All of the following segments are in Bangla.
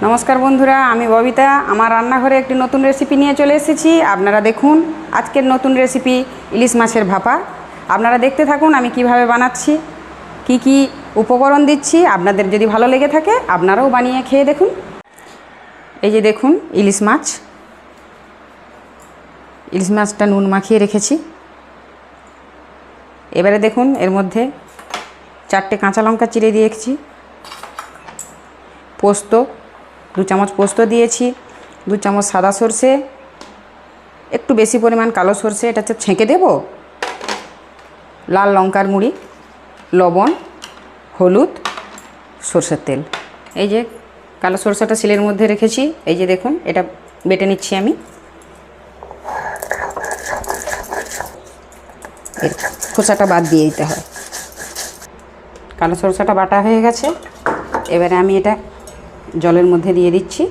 নমস্কার বন্ধুরা, আমি ববিতা। আমার রান্নাঘরে একটি নতুন রেসিপি নিয়ে চলে এসেছি। আপনারা দেখুন আজকের নতুন রেসিপি ইলিশ মাছের ভাপা। আপনারা দেখতে থাকুন আমি কিভাবে বানাচ্ছি, কি কি উপকরণ দিচ্ছি। আপনাদের যদি ভালো লেগে থাকে আপনারাও বানিয়ে খেয়ে দেখুন। এই যে দেখুন ইলিশ মাছটা নুন মাখিয়ে রেখেছি। এবারে দেখুন এর মধ্যে 4টে কাঁচা লঙ্কা চিড়ে দিয়েছি, পোস্ত 2 চামচ পোস্ত দিয়েছি, 2 চামচ সাদা সর্ষে, একটু বেশি পরিমাণ কালো সর্ষে, এটা হচ্ছে ছেঁকে দেব, লাল লঙ্কার গুঁড়ি, লবণ, হলুদ, সর্ষের তেল। এই যে কালো সর্ষেটা শিলের মধ্যে রেখেছি। এই যে দেখুন এটা বেটে নিচ্ছি আমি। এর খোসাটা বাদ দিয়ে দিতে হয়। কালো সর্ষেটা বাটা হয়ে গেছে। এবারে আমি এটা জলের মধ্যে দিয়ে দিচ্ছি।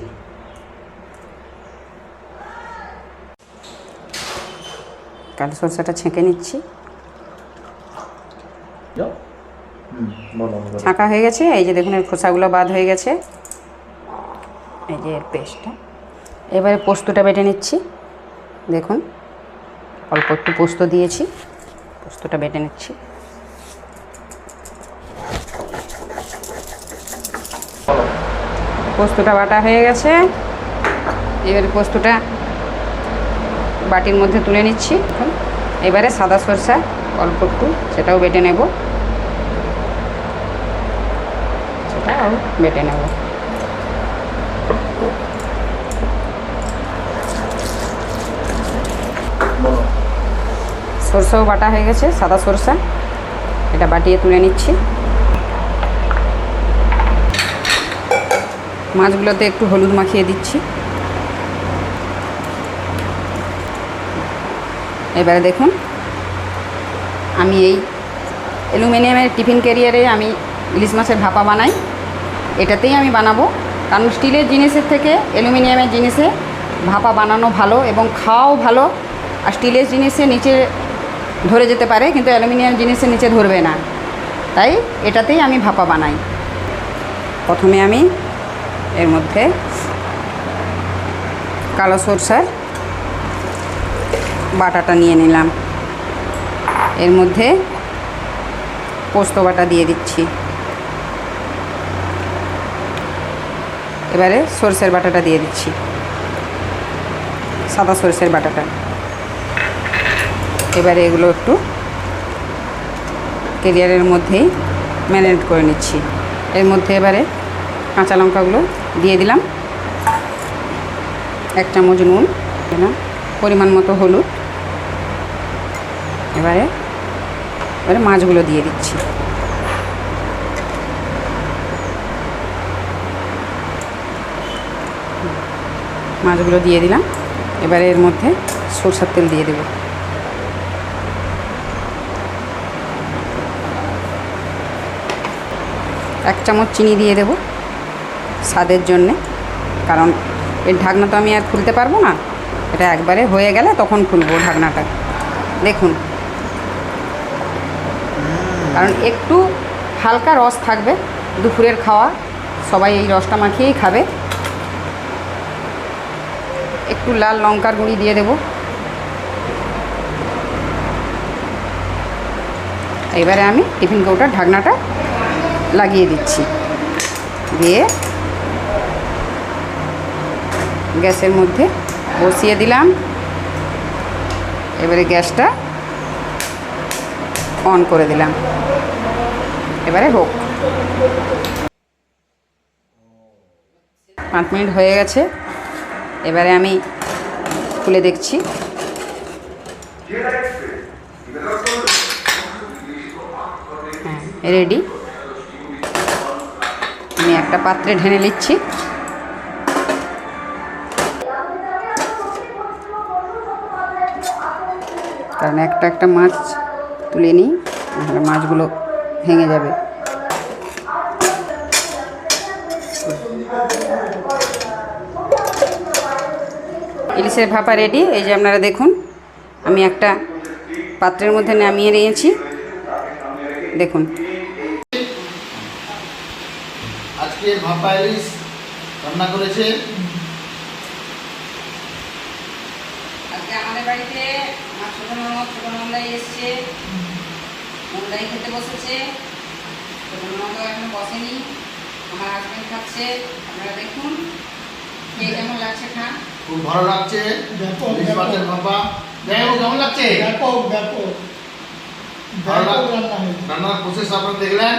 কালো সরষেটা ছেঁকে নিচ্ছি। ছাঁকা হয়ে গেছে। এই যে দেখুন এর খোসাগুলো বাদ হয়ে গেছে। এই যে এর পেস্টটা। এবারে পোস্তটা বেটে নিচ্ছি। দেখুন অল্প একটু পোস্ত দিয়েছি, পোস্তটা বেটে নিচ্ছি। পোস্তটা বাটা হয়ে গেছে। এবারে পোস্তটা বাটির মধ্যে তুলে নিচ্ছি। এবারে সাদা সরষা অল্প একটু, সেটাও বেটে নেব, সেটাও বেটে নেব। সরষাও বাটা হয়ে গেছে, সাদা সরষা, এটা বাটিয়ে তুলে নিচ্ছি। মাছগুলোতে একটু হলুদ মাখিয়ে দিচ্ছি। এবারে দেখুন আমি এই অ্যালুমিনিয়ামের টিফিন ক্যারিয়ারে আমি ইলিশ মাছের ভাপা বানাই। এটাতেই আমি বানাবো, কারণ স্টিলের জিনিসের থেকে অ্যালুমিনিয়ামের জিনিসে ভাপা বানানো ভালো এবং খাওয়াও ভালো। আর স্টিলের জিনিসে নিচে ধরে যেতে পারে, কিন্তু অ্যালুমিনিয়াম জিনিসের নিচে ধরবে না, তাই এটাতেই আমি ভাপা বানাই। প্রথমে আমি এর মধ্যে কালো সরষার বাটাটা নিয়ে নিলাম, এর মধ্যে পোস্ত বাটা দিয়ে দিচ্ছি। এবারে সরষের বাটাটা দিয়ে দিচ্ছি, সাদা সরষের বাটাটা। এবারে এগুলো একটু ক্যারিয়ারের মধ্যেই ম্যারিনেট করে নিচ্ছি। এর মধ্যে এবারে কাঁচা লঙ্কাগুলো দিয়ে দিলাম, 1 চামচ নুন দিলাম, পরিমাণ মতো হলুদ। এবারে মাছগুলো দিয়ে দিচ্ছি। মাছগুলো দিয়ে দিলাম। এবারে এর মধ্যে সরষের তেল দিয়ে দেব। এক চামচ চিনি দিয়ে দেব স্বাদের জন্যে, কারণ এর ঢাকনা তো আমি আর খুলতে পারবো না। এটা একবারে হয়ে গেলে তখন খুলবো ঢাকনাটা। দেখুন, কারণ একটু হালকা রস থাকবে, দুপুরের খাওয়া, সবাই এই রসটা মাখিয়েই খাবে। একটু লাল লঙ্কার গুঁড়ি দিয়ে দেব। এবারে আমি টিফিন কৌটার ঢাকনাটা লাগিয়ে দিচ্ছি, দিয়ে গ্যাসের মধ্যে বসিয়ে দিলাম। এবারে গ্যাসটা অন করে দিলাম। এবারে হোক। 5 মিনিট হয়ে গেছে। এবারে আমি খুলে দেখছি। হ্যাঁ, রেডি। আমি একটা পাত্রে ঢেলে নিচ্ছি। কারণ একটা মাছ তুলে নিই, নাহলে মাছগুলো ভেঙে যাবে। ইলিশের ভাপা রেডি। এই যে আপনারা দেখুন আমি একটা পাত্রের মধ্যে নামিয়ে নিয়েছি। দেখুন আজকের ভাপা ইলিশ রান্না করেছে। আজকে আমাদের বাড়িতে আমার ছোট নন্দাই এসছে, নন্দাই খেতে বসেছে। ছোট নন্দাও এখনো বসেনি, আমার হাজবেন্ড খাচ্ছে। আপনারা দেখুন খেয়ে কেমন লাগছে, খান। খুব ভালো লাগছে। ইলিশ মাছের ভাপা যাই হোক, কেমন লাগছে? ভালো লাগছে। রান্নার প্রসেস আপনারা দেখলেন,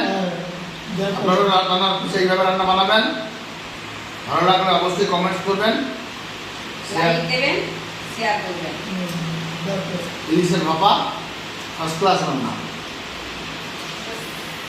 আপনারা রান্নার সেইভাবে রান্না বানাবেন। ভালো লাগলে অবশ্যই কমেন্টস করবেন, লাইক দেবেন, শেয়ার করবেন। ইলিশের ভাপা ফার্স্ট ক্লাস রান্না।